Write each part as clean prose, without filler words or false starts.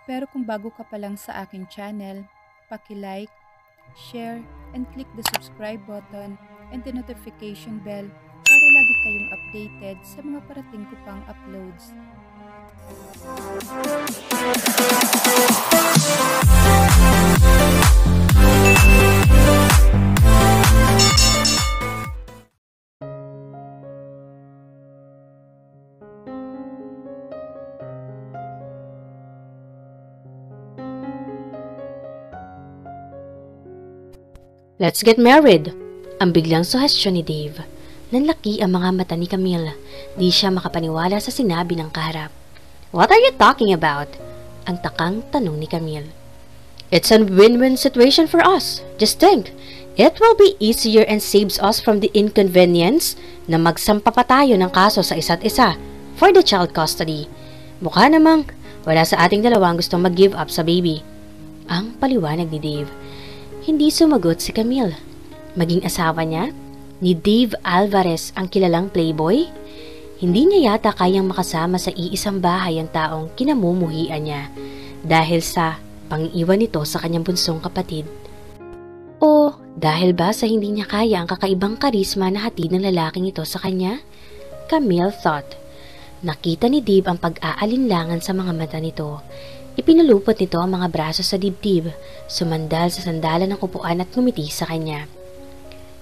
Pero kung bago ka pa lang sa aking channel, paki-like, share, and click the subscribe button and the notification bell para lagi kayong updated sa mga parating ko pang uploads. Let's get married! Ang biglang suhestyon ni Dave. Nanlaki ang mga mata ni Camille. Di siya makapaniwala sa sinabi ng kaharap. What are you talking about? Ang takang tanong ni Camille. It's a win-win situation for us. Just think, it will be easier and saves us from the inconvenience na magsampa pa tayo ng kaso sa isa't isa for the child custody. Mukha namang wala sa ating dalawang gustong mag-give up sa baby. Ang paliwanag ni Dave. Hindi sumagot si Camille. Maging asawa niya, ni Dave Alvarez ang kilalang playboy, hindi niya yata kayang makasama sa iisang bahay ang taong kinamumuhian niya dahil sa pang-iwan nito sa kanyang bunsong kapatid. O dahil ba sa hindi niya kaya ang kakaibang karisma na hatid ng lalaking ito sa kanya? Camille thought. Nakita ni Dave ang pag-aalinlangan sa mga mata nito. Ipinulupot nito ang mga braso sa dibdib, sumandal sa sandalan ng upuan at ngumiti sa kanya.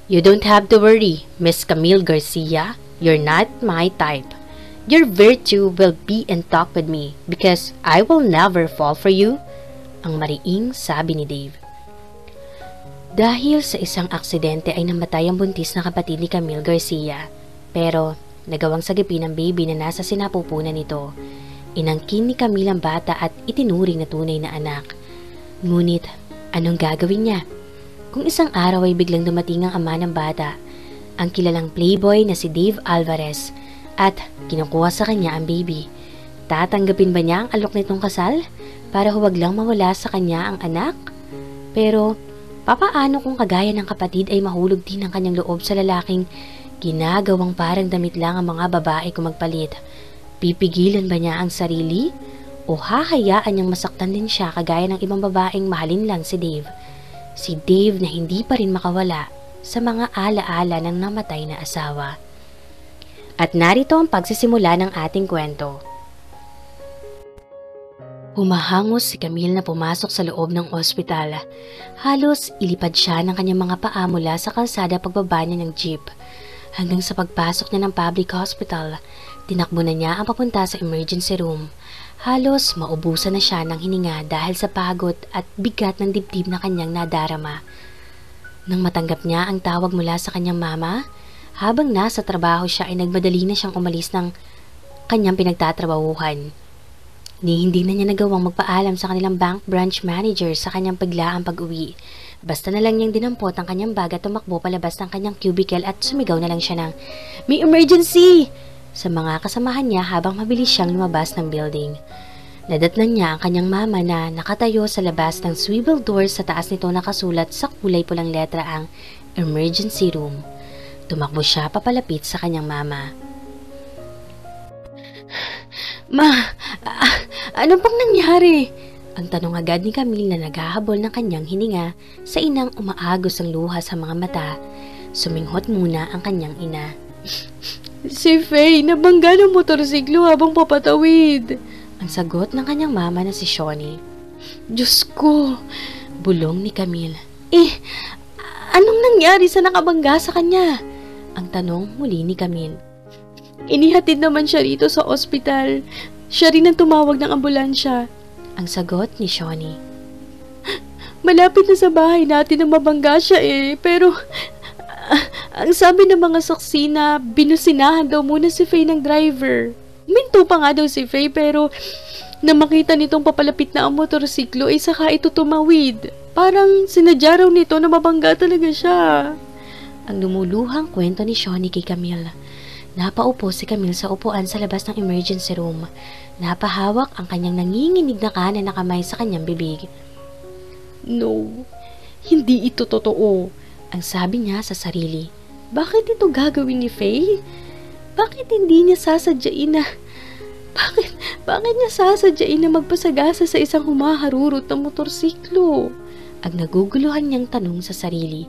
You don't have to worry, Miss Camille Garcia. You're not my type. Your virtue will be in talk with me because I will never fall for you. Ang mariing sabi ni Dave. Dahil sa isang aksidente ay namatay ang buntis na kapatid ni Camille Garcia. Pero nagawang sagipin ang baby na nasa sinapupunan nito. Inangkin ni Camille ang bata at itinuring na tunay na anak. Ngunit, anong gagawin niya? Kung isang araw ay biglang dumating ang ama ng bata, ang kilalang playboy na si Dave Alvarez, at kinukuha sa kanya ang baby. Tatanggapin ba niya ang alok nitong kasal para huwag lang mawala sa kanya ang anak? Pero, papaano kung kagaya ng kapatid ay mahulog din ang kanyang loob sa lalaking ginagawang parang damit lang ang mga babae kung magpalit? Pipigilan ba niya ang sarili? O hahayaan niyang masaktan din siya kagaya ng ibang babaeng mahalin lang si Dave? Si Dave na hindi pa rin makawala sa mga alaala ng namatay na asawa. At narito ang pagsisimula ng ating kwento. Humahangos si Camille na pumasok sa loob ng ospital. Halos ilipad siya ng kanyang mga paa mula sa kalsada pagbaba niya ng jeep. Hanggang sa pagpasok niya ng public hospital, tinakbo na niya ang papunta sa emergency room. Halos maubusan na siya ng hininga dahil sa pagod at bigat ng dibdib na kanyang nadarama. Nang matanggap niya ang tawag mula sa kanyang mama, habang nasa trabaho siya ay nagmadali na siyang umalis ng kanyang pinagtatrabahuhan. Hindi na niya nagawang magpaalam sa kanilang bank branch manager sa kanyang biglaang pag-uwi. Basta na lang niyang dinampot ang kanyang bag at tumakbo palabas ng kanyang cubicle at sumigaw na lang siya ng, "May emergency!" sa mga kasamahan niya habang mabilis siyang lumabas ng building. Nadatnan niya ang kanyang mama na nakatayo sa labas ng swivel door, sa taas nito nakasulat sa kulay pulang letra ang emergency room. Tumakbo siya papalapit sa kanyang mama. "Ma, ano pang nangyari?" Ang tanong agad ni Camille na naghahabol ng kanyang hininga sa inang umaagos ang luha sa mga mata. Suminghot muna ang kanyang ina. "Si Faye, nabangga ng motorsiklo habang papatawid." Ang sagot ng kanyang mama na si Shawnee. "Diyos ko," bulong ni Camille. Anong nangyari sa nakabangga sa kanya?" Ang tanong muli ni Camille. "Inihatid naman siya rito sa ospital. Siya rin ang tumawag ng ambulansya." Ang sagot ni Shawnee. "Malapit na sa bahay natin na mabangga siya pero ang sabi ng mga saksi na binusinahan daw muna si Faye ng driver. Minto pa nga daw si Faye pero na makita nitong papalapit na ang motorsiklo ay saka ito tumawid. Parang sinadya raw nito na mabangga talaga siya." Ang lumuluhang kwento ni Shawnee kay Camille. Napaupo si Camille sa upuan sa labas ng emergency room. Napahawak ang kanyang nanginginig na kanan na kamay sa kanyang bibig. "No, hindi ito totoo," ang sabi niya sa sarili. Bakit ito gagawin ni Faye? Bakit hindi niya sasadyain na Bakit niya sasadyain na magpasagasa sa isang humaharurot na motorsiklo? Ang naguguluhan niyang tanong sa sarili.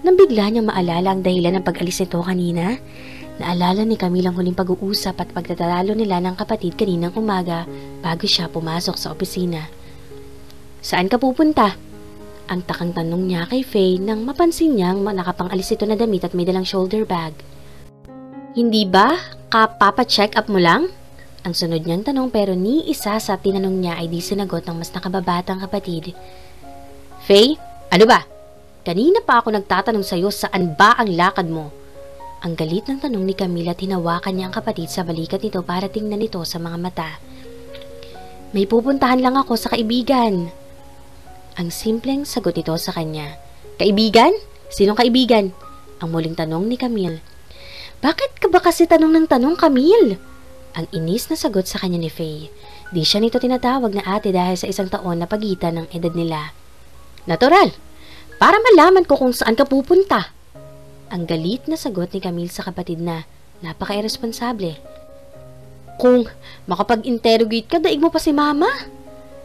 Nang bigla niyang maalala ang dahilan ng pag-alis nito kanina, naalala ni Camille ang huling pag-uusap at pagtatalo nila ng kapatid kaninang umaga bago siya pumasok sa opisina. Saan ka pupunta? Ang takang tanong niya kay Faye nang mapansin niyang nakapangalis ito na damit at may dalang shoulder bag. Hindi ba? Kapapa-check up mo lang? Ang sunod niyang tanong pero ni isa sa tinanong niya ay di sinagot ng mas nakababatang kapatid. Faye, ano ba? Kanina pa ako nagtatanong sa'yo saan ba ang lakad mo? Ang galit ng tanong ni Camille at hinawakan niya ang kapatid sa balikat nito para tingnan ito sa mga mata. May pupuntahan lang ako sa kaibigan. Ang simpleng sagot ito sa kanya. Kaibigan? Sinong kaibigan? Ang muling tanong ni Camille. Bakit ka ba kasi tanong ng tanong, Camille? Ang inis na sagot sa kanya ni Faye. Di siya nito tinatawag na ate dahil sa isang taon na pagitan ng edad nila. Natural! Para malaman ko kung saan ka pupunta. Ang galit na sagot ni Camille sa kapatid na napaka-irresponsable. Kung makapag-interrogate ka, daig mo pa si mama?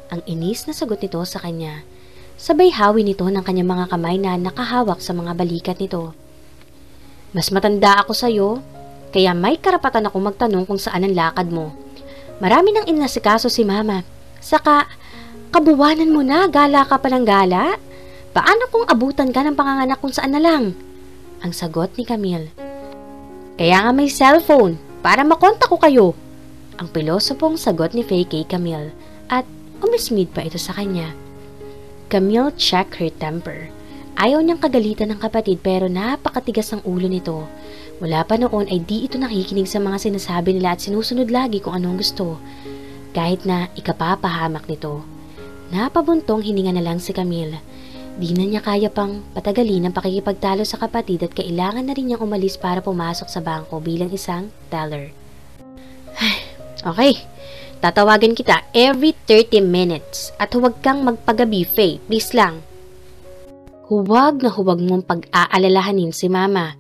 Ang inis na sagot nito sa kanya. Sabay hawi nito ng kanyang mga kamay na nakahawak sa mga balikat nito. Mas matanda ako sa'yo, kaya may karapatan ako magtanong kung saan ang lakad mo. Marami nang inasikaso si mama. Saka, kabuwanan mo na, gala ka pa ng gala? Paano kung abutan ka ng panganganak kung saan na lang? Ang sagot ni Camille. Kaya nga may cellphone, para makontak ko kayo. Ang pilosopong sagot ni Faye kay Camille, at umismid pa ito sa kanya. Camille checked her temper. Ayaw niyang kagalitan ng kapatid pero napakatigas ng ulo nito. Wala pa noon ay di ito nakikinig sa mga sinasabi nila at sinusunod lagi kung anong gusto. Kahit na ikapapahamak nito. Napabuntong hininga na lang si Camille. Di na niya kaya pang patagalin ang pakikipagtalo sa kapatid at kailangan na rin niyang umalis para pumasok sa bangko bilang isang teller. Okay, tatawagan kita every 30 minutes at huwag kang magpagabi, Faye. Please lang. Huwag na huwag mong pag-aalalahanin si mama.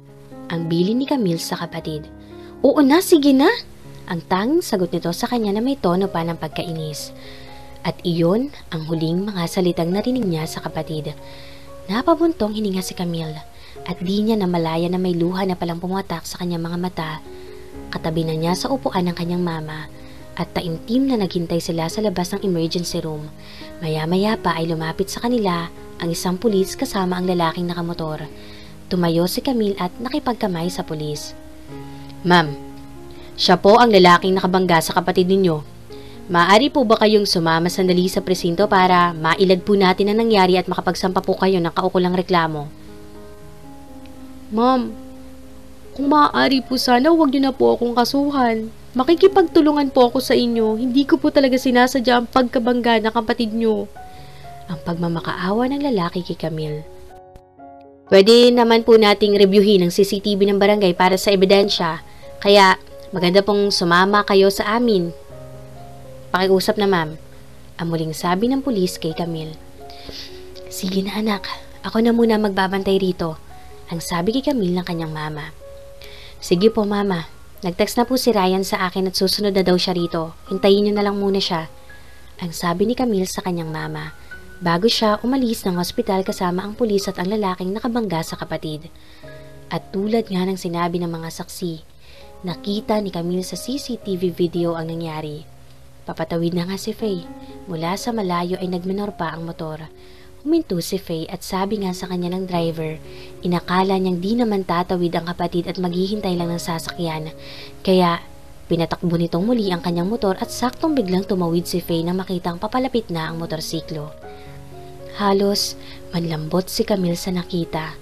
Ang bili ni Camille sa kapatid. Oo na, sige na. Ang tanging sagot nito sa kanya na may tono pa ng pagkainis. At iyon ang huling mga salitang narinig niya sa kapatid. Napabuntong hininga si Camille at di niya namalaya na may luha na palang pumatak sa kanyang mga mata. Katabi na niya sa upuan ng kanyang mama at taimtim na naghintay sila sa labas ng emergency room. Maya-maya pa ay lumapit sa kanila ang isang pulis kasama ang lalaking nakamotor. Tumayo si Camille at nakipagkamay sa pulis. Ma'am, siya po ang lalaking nakabangga sa kapatid ninyo. Maaari po ba kayong sumama sandali sa presinto para mailad po natin ang nangyari at makapagsampa po kayo ng kaukulang reklamo? Ma'am, kung maaari po sana huwag niyo na po akong kasuhan. Makikipagtulungan po ako sa inyo. Hindi ko po talaga sinasadya ang pagkabangga ng kapatid niyo. Ang pagmamakaawa ng lalaki kay Camille. Pwede naman po nating reviewin ang CCTV ng barangay para sa ebidensya. Kaya maganda pong sumama kayo sa amin. Pakiusap na ma'am, ang muling sabi ng pulis kay Camille. Sige na anak, ako na muna magbabantay rito, ang sabi kay Camille ng kanyang mama. Sige po mama, nag-text na po si Ryan sa akin at susunod na daw siya rito, hintayin niyo na lang muna siya, ang sabi ni Camille sa kanyang mama, bago siya umalis ng ospital kasama ang pulis at ang lalaking nakabangga sa kapatid. At tulad nga ng sinabi ng mga saksi, nakita ni Camille sa CCTV video ang nangyari. Papatawid na nga si Faye. Mula sa malayo ay nagminor pa ang motor. Huminto si Faye at sabi nga sa kanya ng driver, inakala niyang di naman tatawid ang kapatid at maghihintay lang ng sasakyan. Kaya pinatakbo nitong muli ang kanyang motor at saktong biglang tumawid si Faye na makitang papalapit na ang motorsiklo. Halos manlambot si Camille sa nakita.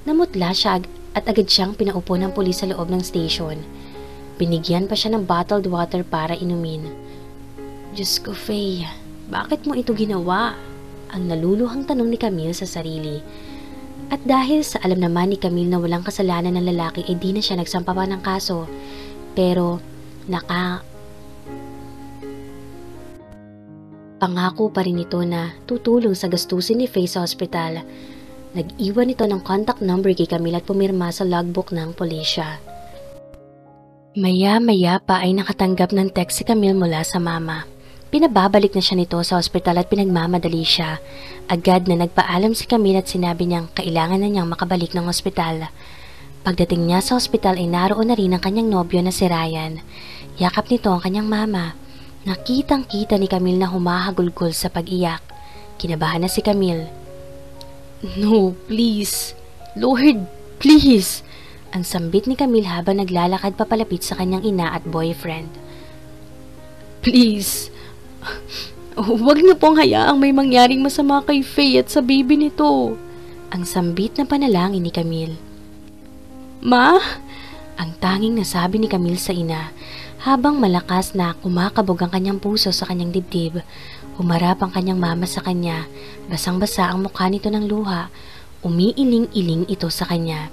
Namutla siya at agad siyang pinaupo ng pulis sa loob ng station. Binigyan pa siya ng bottled water para inumin. Diyos ko, Faye, bakit mo ito ginawa? Ang naluluhang tanong ni Camille sa sarili. At dahil sa alam naman ni Camille na walang kasalanan ng lalaki ay di na siya nagsampa pa ng kaso. Pero pangako pa rin ito na tutulong sa gastusin ni Faye sa ospital. Nag-iwan ito ng contact number kay Camille at pumirma sa logbook ng pulisya. Maya-maya pa ay nakatanggap ng text si Camille mula sa mama. Pinababalik na siya nito sa ospital at pinagmamadali siya. Agad na nagpaalam si Camille at sinabi niyang kailangan na niyang makabalik ng ospital. Pagdating niya sa ospital ay naroon na rin ang kanyang nobyo na si Ryan. Yakap nito ang kanyang mama. Nakitang-kita ni Camille na humahagulgol sa pag-iyak. Kinabahan na si Camille. "No, please. Lord, please." Ang sambit ni Camille habang naglalakad papalapit sa kanyang ina at boyfriend. "Please, huwag na pong hayaang may mangyaring masama kay Faye at sa baby nito." Ang sambit na panalangin ni Camille. "Ma?" Ang tanging nasabi ni Camille sa ina habang malakas na kumakabog ang kanyang puso sa kanyang dibdib. Humarap ang kanyang mama sa kanya. Basang-basa ang mukha nito ng luha. Umiiling-iling ito sa kanya.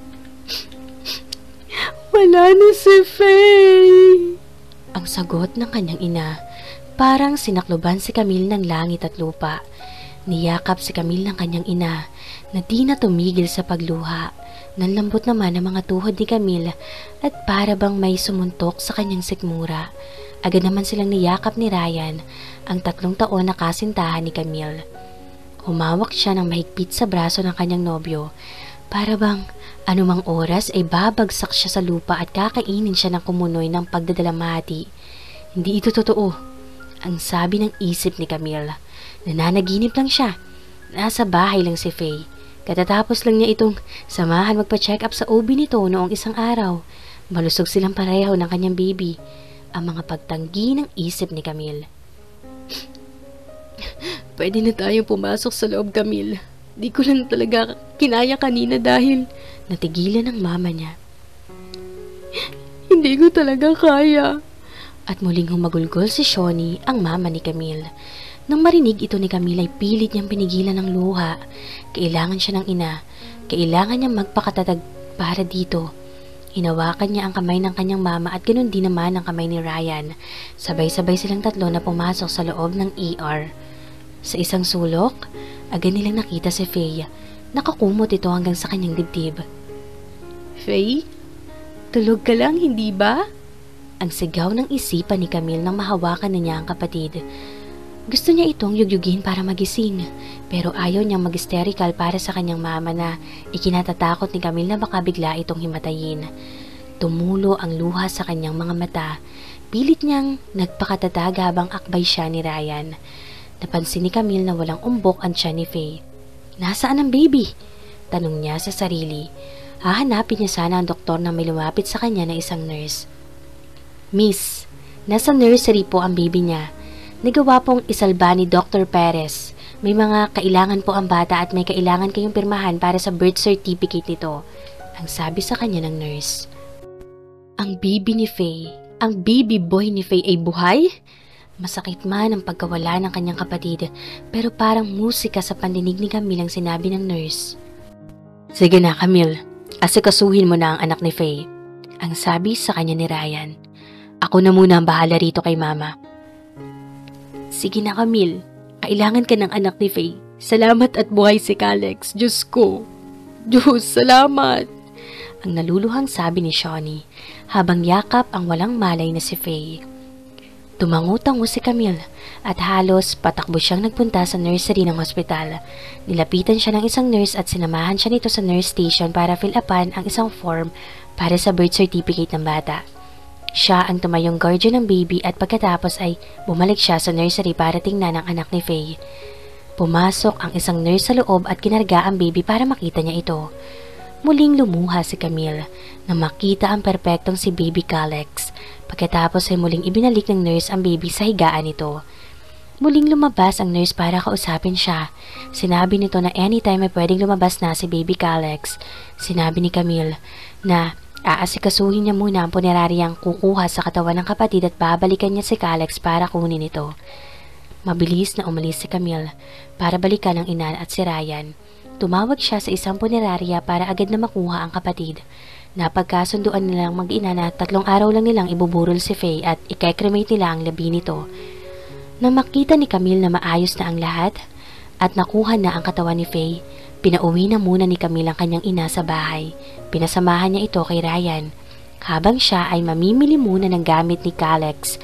"Wala na si Faye." Ang sagot ng kanyang ina. Parang sinakloban si Camille ng langit at lupa. Niyakap si Camille ng kanyang ina na di na tumigil sa pagluha. Nanlambot naman ang mga tuhod ni Camille at para bang may sumuntok sa kanyang sikmura. Agad naman silang niyakap ni Ryan, ang 3 taon na kasintahan ni Camille. Humawak siya ng mahigpit sa braso ng kanyang nobyo. Para bang anumang oras ay babagsak siya sa lupa at kakainin siya ng kumunoy ng pagdadalamhati. Hindi ito totoo, ang sabi ng isip ni Camille. Nananaginip lang siya. Nasa bahay lang si Faye. Katatapos lang niya itong samahan magpa-check up sa OB nito noong isang araw. Malusog silang pareho ng kanyang baby. Ang mga pagtanggi ng isip ni Camille. "Pwede na tayong pumasok sa loob, Camille. Di ko lang talaga kinaya kanina dahil..." Natigilan ang mama niya. "Hindi ko talaga kaya." At muling humagulgol si Shawnee, ang mama ni Camille. Nang marinig ito ni Camille ay pilit niyang pinigilan ng luha. Kailangan siya ng ina. Kailangan niyang magpakatatag para dito. Hinawakan niya ang kamay ng kanyang mama at ganoon din naman ang kamay ni Ryan. Sabay-sabay silang 3 na pumasok sa loob ng ER. Sa isang sulok, agad nilang nakita si Faye. Nakakumot ito hanggang sa kanyang dibdib. "Faye, tulog ka lang, hindi ba?" Ang sigaw ng isipan ni Camille nang mahawakan na niya ang kapatid. Gusto niya itong yugyugin para magising, pero ayaw niyang mag-hysterical para sa kanyang mama na ikinatatakot ni Camille na baka bigla itong himatayin. Tumulo ang luha sa kanyang mga mata. Pilit niyang nagpakatatag habang akbay siya ni Ryan. Napansin ni Camille na walang umbok ang tiyan ni Faye. "Nasaan ang baby?" tanong niya sa sarili. Hahanapin niya sana ang doktor na may lumapit sa kanya na isang nurse. "Miss, nasa nursery po ang baby niya. Nagawa pong isalba ni Dr. Perez. May mga kailangan po ang bata at may kailangan kayong pirmahan para sa birth certificate nito," ang sabi sa kanya ng nurse. Ang baby ni Faye, ang baby boy ni Faye ay buhay? Masakit man ang pagkawala ng kanyang kapatid, pero parang musika sa pandinig ni Camille ang sinabi ng nurse. "Sige na, Camille. Asikasuhin mo na ang anak ni Faye," ang sabi sa kanya ni Ryan. "Ako na muna ang bahala rito kay mama." "Sige na, Camille. Kailangan ka ng anak ni Faye. Salamat at buhay si Calex. Diyos ko. Diyos, salamat." Ang naluluhang sabi ni Shawnee, habang yakap ang walang malay na si Faye. Tumango-tango si Camille at halos patakbo siyang nagpunta sa nursery ng hospital. Nilapitan siya ng isang nurse at sinamahan siya nito sa nurse station para fill upan ang isang form para sa birth certificate ng bata. Siya ang tumayong guardian ng baby at pagkatapos ay bumalik siya sa nursery para tingnan ang anak ni Faye. Pumasok ang isang nurse sa loob at kinarga ang baby para makita niya ito. Muling lumuha si Camille na makita ang perpektong si baby Calex. Pagkatapos ay muling ibinalik ng nurse ang baby sa higaan nito. Muling lumabas ang nurse para kausapin siya. Sinabi nito na anytime ay pwedeng lumabas na si baby Calex. Sinabi ni Camille na aasikasuhin niya muna ang puneraryang kukuha sa katawan ng kapatid at babalikan niya si Calex para kunin ito. Mabilis na umalis si Camille para balikan ang ina at si Ryan. Tumawag siya sa isang punerarya para agad na makuha ang kapatid. Napagkasunduan nilang mag-ina na 3 araw lang nilang ibuburol si Faye at ike-cremate nila ang labi nito. Nang makita ni Camille na maayos na ang lahat at nakuha na ang katawan ni Faye, pinauwi na muna ni Camille ang kanyang ina sa bahay. Pinasamahan niya ito kay Ryan. habang siya ay mamimili muna ng gamit ni Calex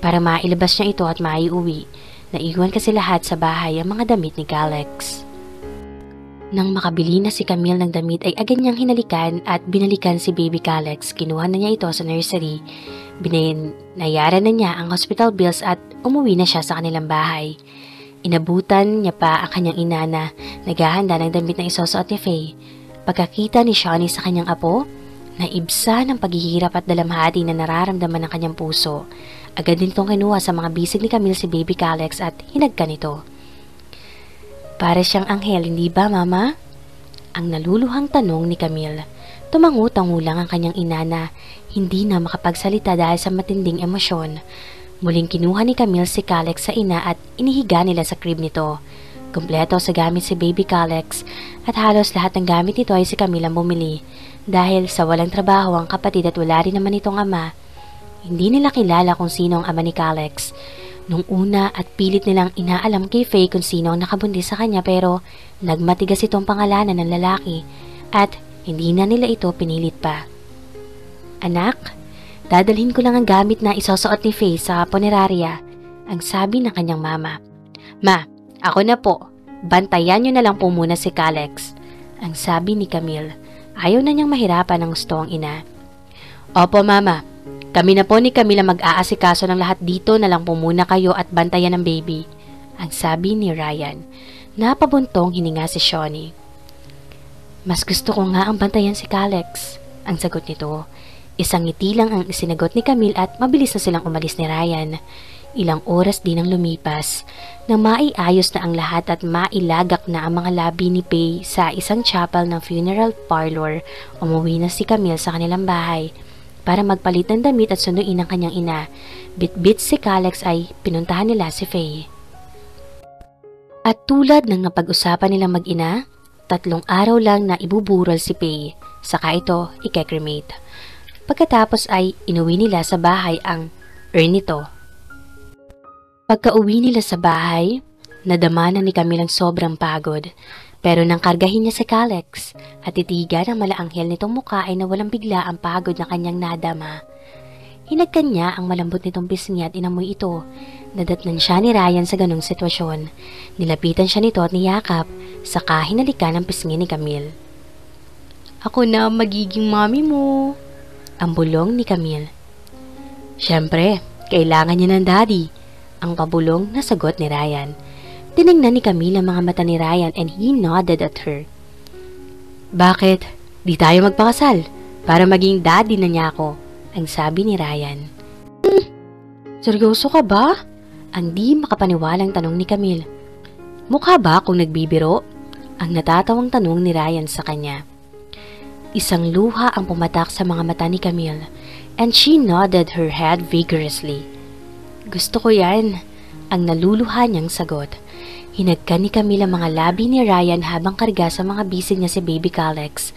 para mailabas niya ito at maiuwi. Naiwan kasi lahat sa bahay ang mga damit ni Calex. Nang makabili na si Camille ng damit ay agad niyang hinalikan at binalikan si baby Calex. Kinuha na niya ito sa nursery. Binayaran na niya ang hospital bills at umuwi na siya sa kanilang bahay. Inabutan niya pa ang kanyang ina na naghahanda ng damit na isusuot ni Faye. Pagkakita ni Shawnee sa kanyang apo, naibsa ng paghihirap at dalamhati na nararamdaman ng kanyang puso. Agad din itong kinuha sa mga bisig ni Camille si baby Calex at hinagkan ito. Para siyang anghel, hindi ba, Mama? Ang naluluhang tanong ni Camille. Tumangu-tangu lang ang kanyang ina na hindi na makapagsalita dahil sa matinding emosyon. Muling kinuha ni Camille si Calex sa ina at inihiga nila sa crib nito. Kumpleto sa gamit si baby Calex at halos lahat ng gamit nito ay si Camille ang bumili. Dahil sa walang trabaho ang kapatid at wala rin naman itong ama, hindi nila kilala kung sino ang ama ni Calex. Nung una at pilit nilang inaalam kay Faye kung sino ang nakabundis sa kanya pero nagmatigas itong pangalanan ng lalaki at hindi na nila ito pinilit pa. Anak, dadalhin ko lang ang gamit na isusuot ni Faye sa punerarya, ang sabi ng kanyang mama. Ma, ako na po. Bantayan niyo na lang po muna si Calex, ang sabi ni Camille. Ayaw na niyang mahirapan ng gusto ang ina. Opo, Mama. Kami na po ni Camille mag-aasikaso ng lahat dito na lang po muna kayo at bantayan ng baby, ang sabi ni Ryan. Napabuntong hininga si Shawnee. Mas gusto ko nga ang bantayan si Calex, ang sagot nito. Isang ngiti lang ang isinagot ni Camille at mabilis na silang umalis ni Ryan. Ilang oras din ang lumipas nang maiayos na ang lahat at mailagak na ang mga labi ni Faye sa isang chapel ng funeral parlor. Umuwi na si Camille sa kanilang bahay para magpalit ng damit at sunduin ang kanyang ina. Bit-bit si Calex ay pinuntahan nila si Faye. At tulad ng napag-usapan nilang mag-ina, 3 araw lang na ibuburol si Faye, saka ito ike-cremate. Pagkatapos ay inuwi nila sa bahay ang urn nito. Pagka-uwi nila sa bahay, nadama na ni Camille ang sobrang pagod. Pero nang kargahin niya si Calex at titigan ang malaanghel nitong mukha ay nawalang bigla ang pagod na kanyang nadama. Hinagkan niya ang malambot nitong pisngi at inamoy ito. Nadatnan siya ni Ryan sa ganong sitwasyon. Nilapitan siya nito at niyakap, saka hinalikan ang pisngi ni Camille. Ako na magiging mami mo, ang bulong ni Camille. Siyempre, kailangan niya ng daddy, ang pabulong na sagot ni Ryan. Tinignan ni Camille ang mga mata ni Ryan and he nodded at her. Bakit? Di tayo magpakasal para maging daddy na niya ako, ang sabi ni Ryan. Seryoso ka ba? Ang di makapaniwalang tanong ni Camille. Mukha ba akong nagbibiro? Ang natatawang tanong ni Ryan sa kanya. Isang luha ang pumatak sa mga mata ni Camille and she nodded her head vigorously. Gusto ko yan, ang naluluha niyang sagot. Hinagkan ni Camille ang mga labi ni Ryan habang karga sa mga bisig niya si baby Calex.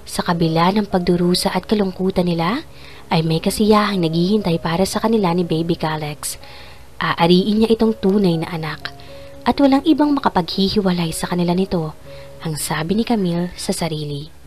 Sa kabila ng pagdurusa at kalungkutan nila, ay may kasiyahang naghihintay para sa kanila ni baby Calex. Aariin niya itong tunay na anak at walang ibang makapaghihiwalay sa kanila nito, ang sabi ni Camille sa sarili.